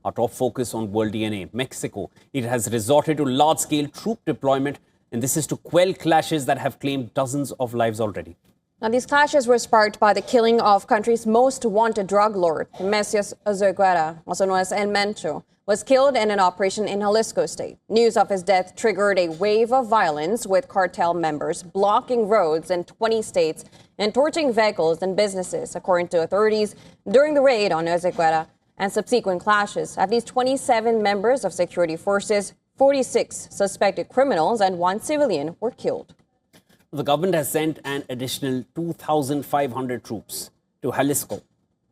Our top focus on World DNA. Mexico, it has resorted to large-scale troop deployment, and this is to quell clashes that have claimed dozens of lives already. Now, these clashes were sparked by the killing of country's most wanted drug lord, Mesias Ozeguera, also known as El Mencho, was killed in an operation in Jalisco state. News of his death triggered a wave of violence, with cartel members blocking roads in 20 states and torching vehicles and businesses. According to authorities, during the raid on Ozeguera and subsequent clashes, at least 27 members of security forces, 46 suspected criminals, and 1 civilian were killed. The government has sent an additional 2,500 troops to Jalisco,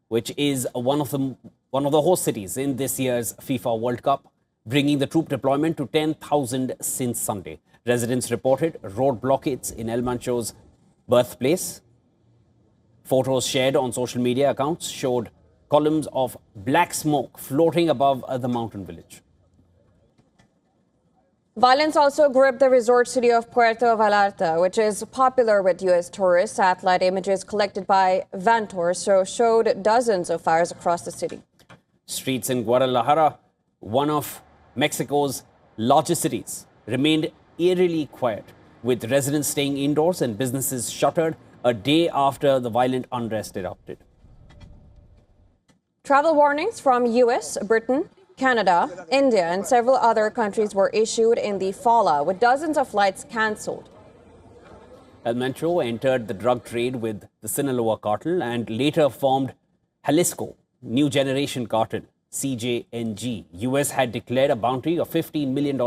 which is one of the host cities in this year's FIFA World Cup, bringing the troop deployment to 10,000 since Sunday. Residents reported road blockades in El Mancho's birthplace. Photos shared on social media accounts showed columns of black smoke floating above the mountain village. Violence also gripped the resort city of Puerto Vallarta, which is popular with U.S. tourists. Satellite images collected by Vantor showed dozens of fires across the city. Streets in Guadalajara, one of Mexico's largest cities, remained eerily quiet, with residents staying indoors and businesses shuttered a day after the violent unrest erupted. Travel warnings from U.S., Britain, Canada, India, and several other countries were issued in the fallout, with dozens of flights cancelled. El Mencho entered the drug trade with the Sinaloa cartel and later formed Jalisco New Generation Cartel, CJNG. U.S. had declared a bounty of $15 million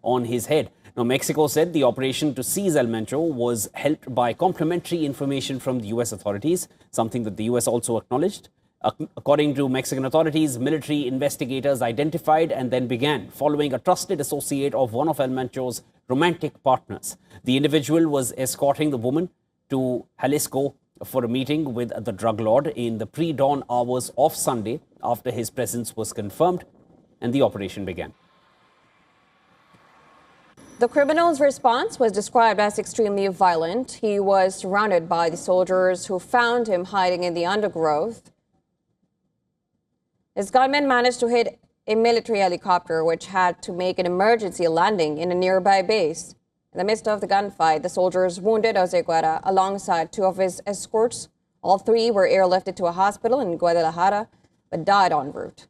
on his head. Now, Mexico said the operation to seize El Mencho was helped by complementary information from the U.S. authorities, something that the U.S. also acknowledged. According to Mexican authorities, military investigators identified and then began following a trusted associate of one of El Mencho's romantic partners. The individual was escorting the woman to Jalisco for a meeting with the drug lord in the pre-dawn hours of Sunday after his presence was confirmed and the operation began. The criminal's response was described as extremely violent. He was surrounded by the soldiers who found him hiding in the undergrowth. His gunmen managed to hit a military helicopter, which had to make an emergency landing in a nearby base. In the midst of the gunfight, the soldiers wounded Ozeguera alongside 2 of his escorts. All 3 were airlifted to a hospital in Guadalajara, but died en route.